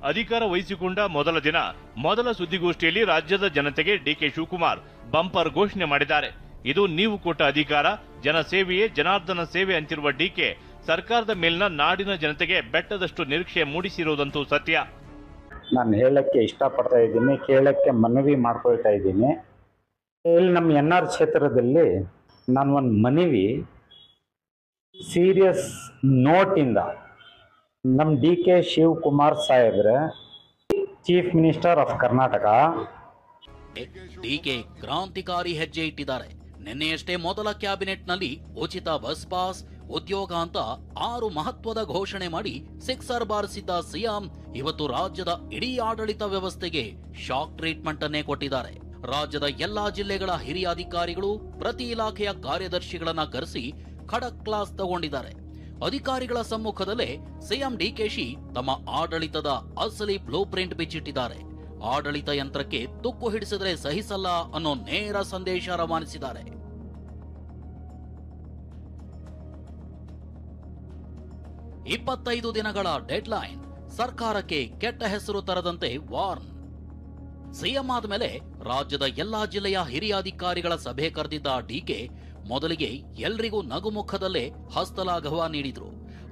ಅಧಿಕಾರ ವಹಿಸಿಕೊಂಡ ಮೊದಲ ದಿನ ಮೊದಲ ಸುದ್ದಿಗೋಷ್ಠಿಯಲ್ಲಿ ರಾಜ್ಯದ ಜನತೆಗೆ ಡಿಕೆ ಶಿವಕುಮಾರ್ ಬಂಪರ್ ಘೋಷಣೆ ಮಾಡಿದ್ದಾರೆ. ಇದು ನೀವು ಕೊಟ್ಟ ಅಧಿಕಾರ, ಜನಸೇವೆಯೇ ಜನಾರ್ದನ ಸೇವೆ ಅಂತಿರುವ ಡಿಕೆ ಸರ್ಕಾರದ ಮೇಲಿನ ನಾಡಿನ ಜನತೆಗೆ ಬೆಟ್ಟದಷ್ಟು ನಿರೀಕ್ಷೆ ಮೂಡಿಸಿರುವುದಂತೂ ಸತ್ಯ. ನಾನು ಹೇಳಕ್ಕೆ ಇಷ್ಟಪಡ್ತಾ ಇದ್ದೀನಿ, ಕೇಳಕ್ಕೆ ಮನವಿ ಮಾಡ್ಕೊಳ್ತಾ ಇದ್ದೀನಿ. ಇಲ್ಲಿ ನಮ್ಮ NR ಕ್ಷೇತ್ರದಲ್ಲಿ ನಾನು ಒಂದು ಮನವಿ ಸೀರಿಯಸ್ ನೋಟಿಂದ ನಮ್ಮ DK ಶಿವಕುಮಾರ್ ಸಾಹೇಬ್ರೆ, chief minister of Karnataka, DK ಕ್ರಾಂತಿಕಾರಿ ಹೆಜ್ಜೆ ಇಟ್ಟಿದ್ದಾರೆ. ನಿನ್ನೆಯಷ್ಟೇ ಮೊದಲ ಕ್ಯಾಬಿನೆಟ್ನಲ್ಲಿ ಉಚಿತ ಬಸ್ ಪಾಸ್, ಉದ್ಯೋಗ ಅಂತ 6 ಮಹತ್ವದ ಘೋಷಣೆ ಮಾಡಿ ಸಿಕ್ಸರ್ ಬಾರಿಸಿದ್ದ ಸಿಎಂ ಇವತ್ತು ರಾಜ್ಯದ ಇಡೀ ಆಡಳಿತ ವ್ಯವಸ್ಥೆಗೆ ಶಾಕ್ ಟ್ರೀಟ್ಮೆಂಟ್ ಅನ್ನೇ ಕೊಟ್ಟಿದ್ದಾರೆ. ರಾಜ್ಯದ ಎಲ್ಲಾ ಜಿಲ್ಲೆಗಳ ಹಿರಿಯ ಅಧಿಕಾರಿಗಳು, ಪ್ರತಿ ಇಲಾಖೆಯ ಕಾರ್ಯದರ್ಶಿಗಳನ್ನ ಕರೆಸಿ ಖಡಕ್ ಕ್ಲಾಸ್ ತಗೊಂಡಿದ್ದಾರೆ. ಅಧಿಕಾರಿಗಳ ಸಮ್ಮುಖದಲ್ಲೇ ಸಿಎಂ ಡಿಕೆಶಿ ತಮ್ಮ ಆಡಳಿತದ ಅಸಲಿ ಬ್ಲೂ ಪ್ರಿಂಟ್ ಬಿಚ್ಚಿಟ್ಟಿದ್ದಾರೆ. ಆಡಳಿತ ಯಂತ್ರಕ್ಕೆ ತುಕ್ಕು ಹಿಡಿಸಿದ್ರೆ ಸಹಿಸಲ್ಲ ಅನ್ನೋ ನೇರ ಸಂದೇಶ ರವಾನಿಸಿದ್ದಾರೆ. ಇಪ್ಪತ್ತೈದು ದಿನಗಳ ಡೆಡ್ಲೈನ್, ಸರ್ಕಾರಕ್ಕೆ ಕೆಟ್ಟ ಹೆಸರು ತರದಂತೆ ವಾರ್ನ್. ಸಿಎಂ ಆದ್ಮೇಲೆ ರಾಜ್ಯದ ಎಲ್ಲಾ ಜಿಲ್ಲೆಯ ಹಿರಿಯ ಅಧಿಕಾರಿಗಳ ಸಭೆ ಕರೆದಿದ್ದ ಡಿಕೆ ಮೊದಲಿಗೆ ಎಲ್ರಿಗೂ ನಗುಮುಖದಲ್ಲೇ ಹಸ್ತಲಾಘವ ನೀಡಿದ್ರು.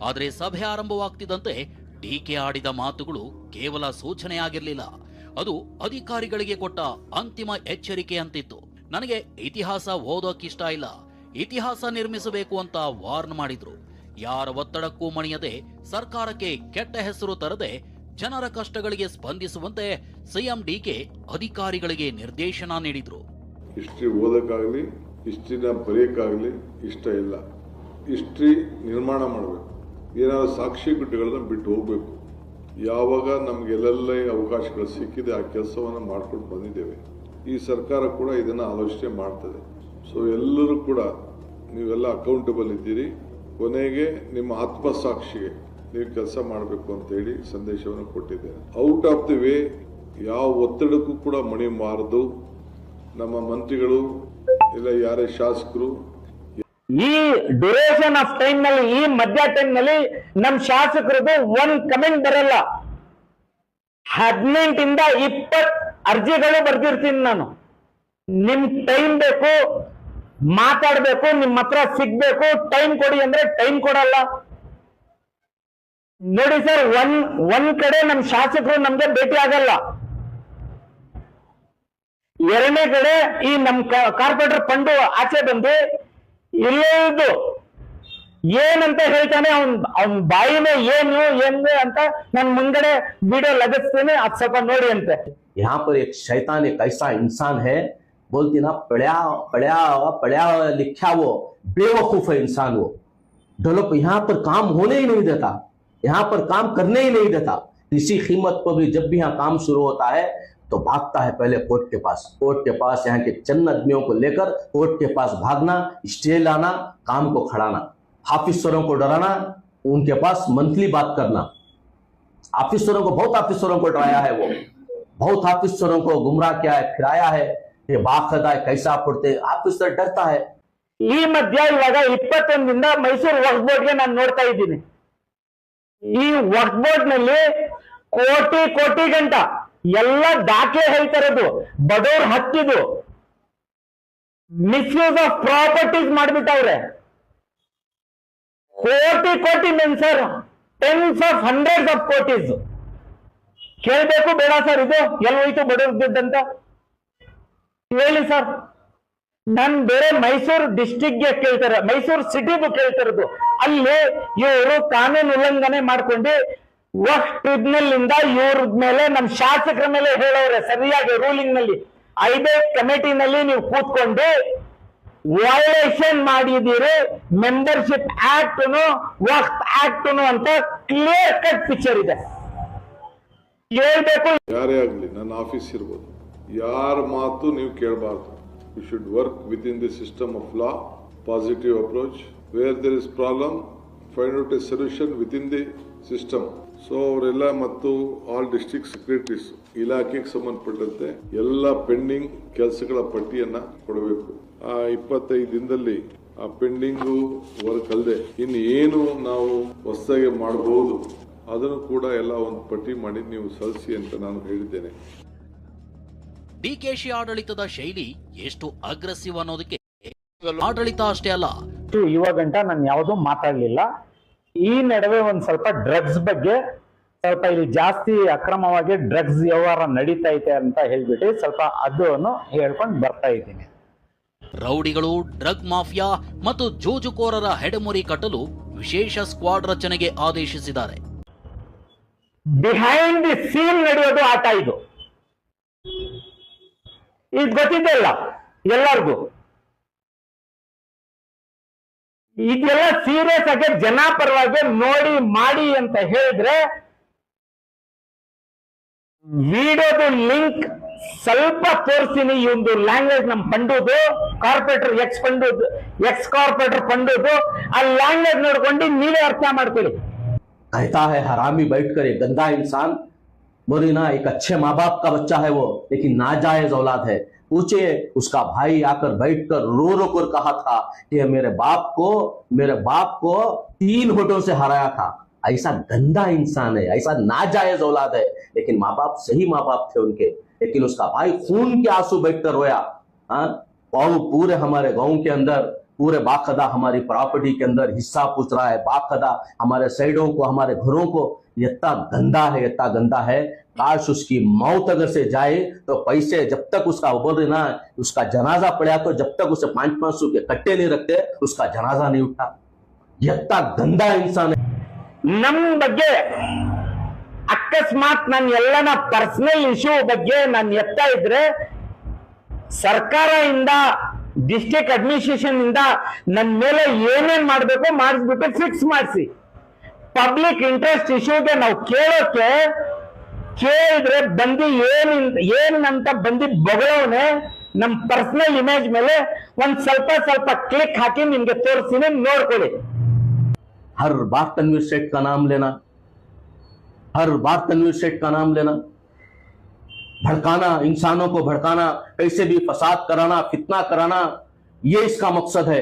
ಆದರೆ ಸಭೆ ಆರಂಭವಾಗ್ತಿದ್ದಂತೆ ಡಿಕೆ ಆಡಿದ ಮಾತುಗಳು ಕೇವಲ ಸೂಚನೆಯಾಗಿರ್ಲಿಲ್ಲ, ಅದು ಅಧಿಕಾರಿಗಳಿಗೆ ಕೊಟ್ಟ ಅಂತಿಮ ಎಚ್ಚರಿಕೆ ಅಂತಿತ್ತು. ನನಗೆ ಇತಿಹಾಸ ಓದೋಕ್ಕಿಷ್ಟ ಇಲ್ಲ, ಇತಿಹಾಸ ನಿರ್ಮಿಸಬೇಕು ಅಂತ ವಾರ್ನ್ ಮಾಡಿದ್ರು. ಯಾರ ಒತ್ತಡಕ್ಕೂ ಮಣಿಯದೆ ಸರ್ಕಾರಕ್ಕೆ ಕೆಟ್ಟ ಹೆಸರು ತರದೆ ಜನರ ಕಷ್ಟಗಳಿಗೆ ಸ್ಪಂದಿಸುವಂತೆ ಸಿಎಂ ಡಿಕೆ ಅಧಿಕಾರಿಗಳಿಗೆ ನಿರ್ದೇಶನ ನೀಡಿದ್ರು. ಹಿಸ್ಟ್ರಿ ಓದಕ್ಕಾಗಲಿ, ಹಿಸ್ಟ್ರಿನ ಬರೆಯಕ್ಕಾಗಲಿ ಇಷ್ಟ ಇಲ್ಲ. ಹಿಸ್ಟ್ರಿ ನಿರ್ಮಾಣ ಮಾಡಬೇಕು. ಏನಾದ್ರು ಸಾಕ್ಷಿ ಗುಟ್ಟುಗಳನ್ನ ಬಿಟ್ಟು ಹೋಗ್ಬೇಕು. ಯಾವಾಗ ನಮ್ಗೆ ಎಲ್ಲೆಲ್ಲೇ ಅವಕಾಶಗಳು ಸಿಕ್ಕಿದೆ ಆ ಕೆಲಸವನ್ನು ಮಾಡ್ಕೊಂಡು ಬಂದಿದ್ದೇವೆ. ಈ ಸರ್ಕಾರ ಕೂಡ ಇದನ್ನು ಆಲೋಚನೆ ಮಾಡ್ತದೆ. ಸೊ ಎಲ್ಲರೂ ಕೂಡ ನೀವೆಲ್ಲ ಅಕೌಂಟಬಲ್ ಇದ್ದೀರಿ. ಕೊನೆಗೆ ನಿಮ್ಮ ಆತ್ಮಸಾಕ್ಷಿಗೆ ನೀವು ಕೆಲಸ ಮಾಡಬೇಕು ಅಂತ ಹೇಳಿ ಸಂದೇಶವನ್ನು ಕೊಟ್ಟಿದ್ದೇನೆ. ಔಟ್ ಆಫ್ ದಿ ವೇ ಯಾವ ಒತ್ತಡಕ್ಕೂ ಕೂಡ ಮಣಿಬಾರದು. ನಮ್ಮ ಮಂತ್ರಿಗಳು ಇಲ್ಲ ಯಾರೇ ಶಾಸಕರು ಈ ಡ್ಯೂರೇಷನ್ ಆಫ್ ಟೈಮ್ ನಲ್ಲಿ, ಈ ಮಧ್ಯ ಟೈಮ್ ನಲ್ಲಿ ನಮ್ ಶಾಸಕರದು ಒಂದ್ ಕಮೆಂಟ್ ಬರಲ್ಲ. 18 ಇಂದ 20 ಅರ್ಜಿಗಳು ಬರ್ದಿರ್ತೀನಿ ನಾನು. ನಿಮ್ ಟೈಮ್ ಬೇಕು, ಮಾತಾಡ್ಬೇಕು, ನಿಮ್ ಹತ್ರ ಸಿಗ್ಬೇಕು, ಟೈಮ್ ಕೊಡಿ ಅಂದ್ರೆ ಟೈಮ್ ಕೊಡಲ್ಲ. ನೋಡಿ ಸರ್, ಒಂದ್ ಕಡೆ ನಮ್ ಶಾಸಕರು ನಮ್ಗೆ ಭೇಟಿ ಆಗಲ್ಲ. ಎರಡನೇ ಕಡೆ ಈ ನಮ್ ಕಾರ್ಪೊರೇಟರ್ ಫಂಡು ಆಚೆ ಬಂದು ಇಲ್ಲದು ಏನಂತ ಹೇಳ್ತಾನೆ, ಅವನ್ ಬಾಯಿನೇ ಏನು ಅಂತ ನನ್ ಮುಂಗಡೆ ವಿಡಿಯೋ ಲಗಿಸ್ತೇನೆ, ಅದ್ ಸ್ವಲ್ಪ ನೋಡಿ ಅಂತೆ. यहाँ पर एक शैतान, एक ऐसा इंसान है, बोलती ना पढ़ा लिखा वो बेवकूफ है इंसान. वो डेवलप यहाँ पर काम होने ही नहीं देता, यहाँ पर काम करने ही नहीं देता. किसी कीमत पर भी जब भी यहाँ काम शुरू होता है तो भागता है पहले कोर्ट के पास यहाँ के चंद आदमियों को लेकर कोर्ट के पास भागना, स्टे लाना, काम को खड़ाना, ऑफिसरों को डराना, उनके पास मंथली बात करना. ऑफिसरों को बहुत ऑफिसरों को डराया है, वो बहुत ऑफिसरों को गुमराह किया है, फिराया है. ये बाखदा है, कैसा पढ़ते ऑफिसर डरता है. ಈ ಮಧ್ಯ ಇವಾಗ 21ರಿಂದ ಮೈಸೂರು ವಕ್ಫ್ ಬೋರ್ಡ್ಗೆ ನಾನು ನೋಡ್ತಾ ಇದ್ದೀನಿ. ಈ ವಕ್ಫ್ ಬೋರ್ಡ್ ನಲ್ಲಿ ಕೋಟಿ ಗಂಟ ಎಲ್ಲ ದಾಖಲೆ ಹೇಳ್ತಾರದು, ಬಡವ್ರ ಹಕ್ಕಿದು ಮಿಸ್ಯೂಸ್ ಆಫ್ ಪ್ರಾಪರ್ಟೀಸ್ ಮಾಡ್ಬಿಟ್ಟವ್ರೆ. ಕೋಟಿ mean sir, tens of hundreds of ಕೋಟೀಸ್. ಕೇಳ್ಬೇಕು ಬೇಡ ಸರ್, ಇದು ಎಲ್ಲ ಹೋಯ್ತು ಬಡವ್ರ ದುಡ್ಡಂತ ಹೇಳಿ ಸರ್. ನನ್ ಬೇರೆ ಮೈಸೂರು ಡಿಸ್ಟ್ರಿಕ್ಟ್ಗೆ ಕೇಳ್ತಾರೆ, ಮೈಸೂರು ಸಿಟಿದು ಕೇಳ್ತಿರೋದು. ಅಲ್ಲಿ ಇವರು ಕಾನೂನು ಉಲ್ಲಂಘನೆ ಮಾಡ್ಕೊಂಡು ವಕ್ಫ್ ಟ್ರಿಬ್ಯುನಲ್ ಇಂದ ಇವ್ರ ಮೇಲೆ, ನಮ್ ಶಾಸಕರ ಮೇಲೆ ಹೇಳೋರೆ ಸರಿಯಾಗಿ ರೂಲಿಂಗ್ ನಲ್ಲಿ 5 ಕಮಿಟಿನಲ್ಲಿ ನೀವು ಕೂತ್ಕೊಂಡು ವೈಲೇಷನ್ ಮಾಡಿದೀರಿ, ಮೆಂಬರ್ಶಿಪ್ ಆಕ್ಟ್ ವಕ್ಫ್ ಆಕ್ಟ್ ಅಂತ ಕ್ಲಿಯರ್ ಕಟ್ ಪಿಕ್ಚರ್ ಇದೆ. ಹೇಳ್ಬೇಕು. ಯಾರೇ ಆಗಲಿ, ನನ್ನ ಆಫೀಸ್ ಇರ್ಬೋದು, ಯಾರ ಮಾತು ನೀವು ಕೇಳಬಾರ್ದು. You should work within the system of law, positive approach. Where there is problem, find out a solution within the system. So ಅವರೆಲ್ಲ ಮತ್ತು ಆಲ್ ಡಿಸ್ಟ್ರಿಕ್ಟ್ ಸೆಕ್ರೆಟರೀಸ್ ಇಲಾಖೆಗೆ ಸಂಬಂಧಪಟ್ಟಂತೆ ಎಲ್ಲ ಪೆಂಡಿಂಗ್ ಕೆಲಸಗಳ ಪಟ್ಟಿಯನ್ನ ಕೊಡಬೇಕು. ಆ 25 ದಿನದಲ್ಲಿ ಆ ಪೆಂಡಿಂಗು ವರ್ಕ್ ಅಲ್ಲದೆ ಇನ್ನು ಏನು ನಾವು ಹೊಸದಾಗಿ ಮಾಡಬಹುದು ಅದನ್ನು ಕೂಡ ಎಲ್ಲ ಒಂದು ಪಟ್ಟಿ ಮಾಡಿ ನೀವು ಸಲ್ಲಿಸಿ ಅಂತ ನಾನು ಹೇಳಿದ್ದೇನೆ. ಡಿಕೆಶಿ ಆಡಳಿತದ ಶೈಲಿ ಎಷ್ಟು ಅಗ್ರೆಸಿವ್ ಅನ್ನೋದಕ್ಕೆ ಆಡಳಿತ ಅಷ್ಟೇ ಅಲ್ಲ, ಇವಾಗಂಟ ನಾನು ಯಾವುದೂ ಮಾತಾಡ್ಲಿಲ್ಲ. ಈ ನಡುವೆ ಒಂದ್ ಸ್ವಲ್ಪ ಡ್ರಗ್ಸ್ ಬಗ್ಗೆ ಸ್ವಲ್ಪ ಇಲ್ಲಿ ಜಾಸ್ತಿ ಅಕ್ರಮವಾಗಿ ಡ್ರಗ್ಸ್ ವ್ಯವಹಾರ ನಡೀತಾ ಐತೆ ಅಂತ ಹೇಳ್ಬಿಟ್ಟು ಸ್ವಲ್ಪ ಅದನ್ನು ಹೇಳ್ಕೊಂಡು ಬರ್ತಾ ಇದ್ದೀನಿ. ರೌಡಿಗಳು, ಡ್ರಗ್ ಮಾಫಿಯಾ ಮತ್ತು ಜೂಜುಕೋರರ ಹೆಡಮುರಿ ಕಟ್ಟಲು ವಿಶೇಷ ಸ್ಕ್ವಾಡ್ ರಚನೆಗೆ ಆದೇಶಿಸಿದ್ದಾರೆ. ಬಿಹೈಂಡ್ ದಿ ಸೀನ್ ನಡೆಯೋದು ಆಟ ಇದು ಗೊತ್ತಿದೆ ಅಲ್ಲ ಎಲ್ಲರಿಗೂ. ಇದೆಲ್ಲ ಸೀರಿಯಸ್ ಆಗಿ ಜನ ಪರವಾಗಿ ನೋಡಿ ಮಾಡಿ ಅಂತ ಹೇಳಿದ್ರೆ ವಿಡಿಯೋದು ಲಿಂಕ್ ಸ್ವಲ್ಪ ತೋರಿಸ್ತೀನಿ. ಈ ಒಂದು ಲ್ಯಾಂಗ್ವೇಜ್ ನಮ್ ಪಂಡುದು ಕಾರ್ಪೊರೇಟರ್ ಎಕ್ಸ್ ಕಾರ್ಪೊರೇಟರ್ ಪಂಡುದು ಆ ಲ್ಯಾಂಗ್ವೇಜ್ ನೋಡ್ಕೊಂಡು ನೀವೇ ಅರ್ಥ ಮಾಡ್ಕೊಳ್ಳಿ. कहता है हरामी बैठकर एक गंदा इंसान, बोली ना एक अच्छे माँ बाप का बच्चा है वो, लेकिन नाजायज औलाद है. पूछे उसका भाई आकर बैठकर रो रो कर कहा था कि मेरे बाप को 3 वोटों से हराया था. ऐसा गंदा इंसान है, ऐसा नाजायज औलाद है. लेकिन माँ बाप सही माँ बाप थे उनके, लेकिन उसका भाई खून के आंसू बैठकर रोया. पूरे हमारे गांव के अंदर पूरे बाखदा हमारी प्रॉपर्टी के अंदर हिस्सा पूछ रहा है. बाखदा हमारे साइडों को, हमारे घरों को, इतना गंदा है. काश उसकी मौत अगर से जाए तो पैसे जब तक उसका बोल रहे ना, उसका जनाजा पड़ा तो जब तक उसे 500 के कट्टे नहीं रखते उसका जनाजा नहीं उठा. इतना गंदा इंसान है. ನಮ್ ಬಗ್ಗೆ ಅಕಸ್ಮಾತ್ ನಾನು ಎಲ್ಲನ ಪರ್ಸನಲ್ ಇಶ್ಯೂ ಬಗ್ಗೆ ನಾನು ಎತ್ತಾ ಇದ್ರೆ ಸರ್ಕಾರದಿಂದ ಡಿಸ್ಟ್ರಿಕ್ಟ್ ಅಡ್ಮಿನಿಸ್ಟ್ರೇಷನ್ ಇಂದ ನನ್ನ ಮೇಲೆ ಏನೇನ್ ಮಾಡ್ಬೇಕು ಮಾಡಿಸ್ಬಿಟ್ಟು ಫಿಕ್ಸ್ ಮಾಡಿಸಿ. ಪಬ್ಲಿಕ್ ಇಂಟ್ರೆಸ್ಟ್ ಇಶ್ಯೂಗೆ ನಾವು ಕೇಳಿದ್ರೆ ಬಂದು ಏನಂತ ಬಂದು ಬಗಳವನೆ ನಮ್ ಪರ್ಸನಲ್ ಇಮೇಜ್ ಮೇಲೆ ಒಂದ್ ಸ್ವಲ್ಪ ಕ್ಲಿಕ್ ಹಾಕಿ ನಿಮ್ಗೆ ತೋರಿಸ್ತೀನಿ, ನೋಡ್ಕೊಳ್ಳಿ. हर बार तनवीर सेठ का नाम लेना, भड़काना, इंसानों को भड़काना, कैसे भी फसाद कराना, फितना कराना, ये इसका मकसद है.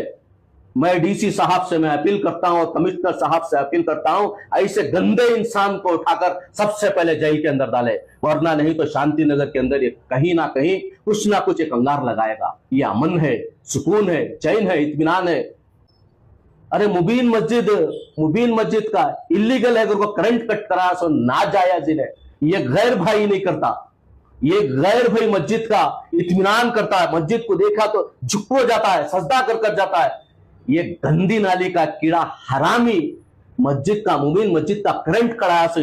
मैं डीसी साहब से मैं अपील करता हूं, कमिश्नर साहब से अपील करता हूं, ऐसे गंदे इंसान को उठाकर सबसे पहले जेल के अंदर डाले, वरना नहीं तो शांति नगर के अंदर ये कहीं ना कहीं कुछ ना कुछ एक अंगार लगाएगा. ये अमन है, सुकून है, चैन है, इत्मीनान है. अरे मुबीन मस्जिद का इलीगल है, अगर को करंट कट करा सो नाजायज है. ये गैर भाई नहीं करता, ये गैर भाई मस्जिद का इत्मीनान करता है. मस्जिद को देखा तो झुक हो जाता है, सजदा कर जाता है. ये गंदी नाली का कीड़ा हरामी मुबीन मस्जिद का करंट कराया सो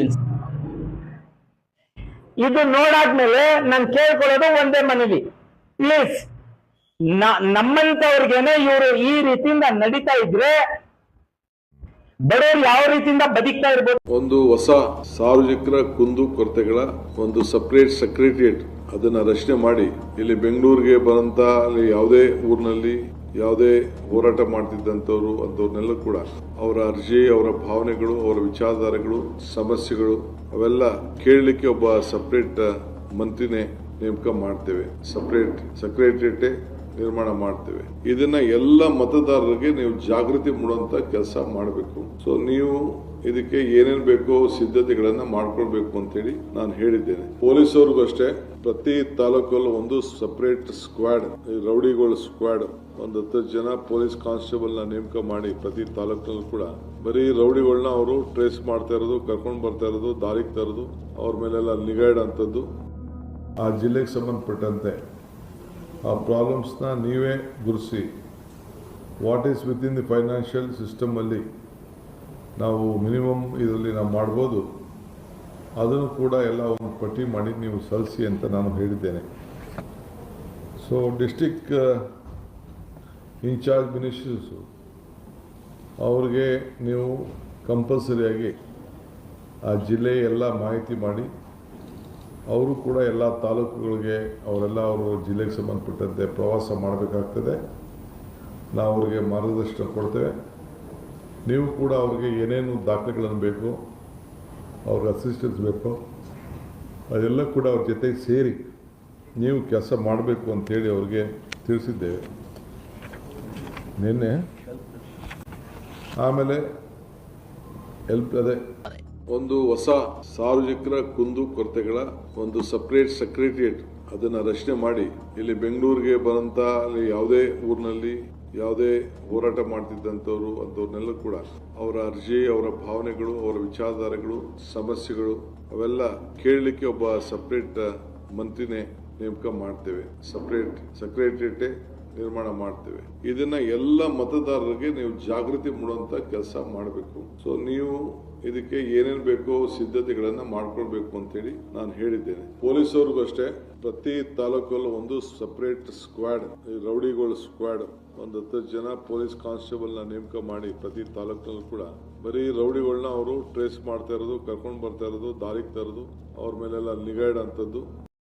ಇದು ನೋಡಾದ್ಮೇಲೆ ನಾನು ಕೇಳ್ಕೊಳ್ಳೋದು ಒಂದೇ ಮನವಿ, ಪ್ಲೀಸ್ ನಮ್ಮಂತವ್ರಿಗೇನೆ ಇವರು ಈ ರೀತಿಯಿಂದ ನಡೀತಾ ಇದ್ರೆ ಬಡವರು ಯಾವ ರೀತಿಯಿಂದ ಬದುಕ್ತಾ ಇರ್ಬೋದು. ಒಂದು ಹೊಸ ಸಾರ್ವಜನಿಕರ ಕುಂದು ಕೊರತೆಗಳ ಒಂದು ಸಪರೇಟ್ ಸೆಕ್ರೆಟರಿಯೇಟ್ ಅದನ್ನ ರಚನೆ ಮಾಡಿ ಇಲ್ಲಿ ಬೆಂಗಳೂರಿಗೆ ಬರಂತ ಅಲ್ಲಿ ಯಾವುದೇ ಊರಿನಲ್ಲಿ ಯಾವುದೇ ಹೋರಾಟ ಮಾಡ್ತಿದ್ದಂಥವ್ರು ಅಂಥವ್ರನ್ನೆಲ್ಲ ಕೂಡ ಅವರ ಅರ್ಜಿ, ಅವರ ಭಾವನೆಗಳು, ಅವರ ವಿಚಾರಧಾರೆಗಳು, ಸಮಸ್ಯೆಗಳು ಅವೆಲ್ಲ ಕೇಳಲಿಕ್ಕೆ ಒಬ್ಬ ಸಪರೇಟ್ ಮಂತ್ರಿನೇ ನೇಮಕ ಮಾಡ್ತೇವೆ, ಸಪರೇಟ್ ಸೆಕ್ರೆಟರಿಯೇಟ್ ನಿರ್ಮಾಣ ಮಾಡ್ತೇವೆ. ಇದನ್ನ ಎಲ್ಲ ಮತದಾರರಿಗೆ ನೀವು ಜಾಗೃತಿ ಮೂಡುವಂತ ಕೆಲಸ ಮಾಡಬೇಕು. ಸೊ ನೀವು ಇದಕ್ಕೆ ಏನೇನ್ ಬೇಕೋ ಸಿದ್ಧತೆಗಳನ್ನ ಮಾಡ್ಕೊಳ್ಬೇಕು ಅಂತ ಹೇಳಿ ನಾನು ಹೇಳಿದ್ದೇನೆ. ಪೊಲೀಸವ್ರಿಗೂ ಅಷ್ಟೇ ಪ್ರತಿ ತಾಲೂಕಲ್ಲೂ ಒಂದು ಸಪರೇಟ್ ಸ್ಕ್ವಾಡ್, ರೌಡಿಗಳ ಸ್ಕ್ವಾಡ್, ಒಂದು 10 ಜನ ಪೊಲೀಸ್ ಕಾನ್ಸ್ಟೇಬಲ್ ನ ನೇಮಕ ಮಾಡಿ ಪ್ರತಿ ತಾಲೂಕಲ್ಲೂ ಕೂಡ ಬರೀ ರೌಡಿಗಳನ್ನ ಅವರು ಟ್ರೇಸ್ ಮಾಡ್ತಾ ಇರೋದು, ಕರ್ಕೊಂಡು ಬರ್ತಾ ಇರೋದು, ದಾರಿಗೆ ತರೋದು, ಅವ್ರ ಮೇಲೆಲ್ಲ ನಿಗಾ ಇಡೋಂಥದ್ದು, ಆ ಜಿಲ್ಲೆಗೆ ಸಂಬಂಧಪಟ್ಟಂತೆ ಆ ಪ್ರಾಬ್ಲಮ್ಸ್ನ ನೀವೇ ಗುರುಸಿ what is within the financial ಸಿಸ್ಟಮಲ್ಲಿ ನಾವು ಮಿನಿಮಮ್ ಇದರಲ್ಲಿ ನಾವು ಮಾಡ್ಬೋದು, ಅದನ್ನು ಕೂಡ ಎಲ್ಲ ಒಂದು ಪಟ್ಟಿ ಮಾಡಿ ನೀವು ಸಲ್ಲಿಸಿ ಅಂತ ನಾನು ಹೇಳಿದ್ದೇನೆ. ಸೊ ಡಿಸ್ಟಿಕ್ ಇನ್ಚಾರ್ಜ್ ಮಿನಿಸ್ಟರ್ಸು ಅವ್ರಿಗೆ ನೀವು ಕಂಪಲ್ಸರಿಯಾಗಿ ಆ ಜಿಲ್ಲೆ ಎಲ್ಲ ಮಾಹಿತಿ ಮಾಡಿ ಅವರು ಕೂಡ ಎಲ್ಲ ತಾಲೂಕುಗಳಿಗೆ ಅವರೆಲ್ಲ ಅವರು ಜಿಲ್ಲೆಗೆ ಸಂಬಂಧಪಟ್ಟಂತೆ ಪ್ರವಾಸ ಮಾಡಬೇಕಾಗ್ತದೆ. ನಾವು ಅವ್ರಿಗೆ ಮಾರ್ಗದರ್ಶನ ಕೊಡ್ತೇವೆ. ನೀವು ಕೂಡ ಅವ್ರಿಗೆ ಏನೇನು ದಾಖಲೆಗಳನ್ನು ಬೇಕು, ಅವ್ರಿಗೆ ಅಸಿಸ್ಟೆನ್ಸ್ ಬೇಕು, ಅದೆಲ್ಲ ಕೂಡ ಅವ್ರ ಜೊತೆಗೆ ಸೇರಿ ನೀವು ಕೆಲಸ ಮಾಡಬೇಕು ಅಂತೇಳಿ ಅವ್ರಿಗೆ ತಿಳಿಸಿದ್ದೇವೆ ನಿನ್ನೆ. ಆಮೇಲೆ ಒಂದು ಹೊಸ ಸಾರ್ವಜನಿಕರ ಕುಂದು ಕೊರತೆಗಳ ಒಂದು ಸಪರೇಟ್ ಸೆಕ್ರೆಟರಿಯೇಟ್ ಅದನ್ನ ರಚನೆ ಮಾಡಿ ಇಲ್ಲಿ ಬೆಂಗಳೂರಿಗೆ ಬರಂತ ಅಲ್ಲಿ ಯಾವುದೇ ಊರಿನಲ್ಲಿ ಯಾವುದೇ ಹೋರಾಟ ಮಾಡ್ತಿದ್ದಂಥವ್ರು ಅಂಥವ್ರನ್ನೆಲ್ಲ ಕೂಡ ಅವರ ಅರ್ಜಿ, ಅವರ ಭಾವನೆಗಳು, ಅವರ ವಿಚಾರಧಾರೆಗಳು, ಸಮಸ್ಯೆಗಳು ಅವೆಲ್ಲ ಕೇಳಲಿಕ್ಕೆ ಒಬ್ಬ ಸಪರೇಟ್ ಮಂತ್ರಿನೇ ನೇಮಕ ಮಾಡ್ತೇವೆ. ಸಪರೇಟ್ ಸೆಕ್ರೆಟರಿಯೇಟ್ ನಿರ್ಮಾಣ ಮಾಡ್ತೇವೆ. ಇದನ್ನ ಎಲ್ಲ ಮತದಾರರಿಗೆ ನೀವು ಜಾಗೃತಿ ಮೂಡುವಂತ ಕೆಲಸ ಮಾಡಬೇಕು. ಸೊ ನೀವು ಇದಕ್ಕೆ ಏನೇನು ಬೇಕೋ ಸಿದ್ಧತೆಗಳನ್ನ ಮಾಡ್ಕೊಳ್ಬೇಕು ಅಂತೇಳಿ ನಾನು ಹೇಳಿದ್ದೇನೆ. ಪೊಲೀಸವ್ರಿಗೂ ಅಷ್ಟೇ ಪ್ರತಿ ತಾಲೂಕಲ್ಲೂ ಒಂದು ಸಪರೇಟ್ ಸ್ಕ್ವಾಡ್, ರೌಡಿಗಳ ಸ್ಕ್ವಾಡ್, ಒಂದು 10 ಜನ ಪೊಲೀಸ್ ಕಾನ್ಸ್ಟೇಬಲ್ ನ ನೇಮಕ ಮಾಡಿ ಪ್ರತಿ ತಾಲೂಕಿನಲ್ಲೂ ಕೂಡ ಬರೀ ರೌಡಿಗಳನ್ನ ಅವರು ಟ್ರೇಸ್ ಮಾಡ್ತಾ ಇರೋದು, ಕರ್ಕೊಂಡು ಬರ್ತಾ ಇರೋದು, ದಾರಿಗೆ ತರೋದು, ಅವ್ರ ಮೇಲೆಲ್ಲ ನಿಗಾ ಇಡೋಂಥದ್ದು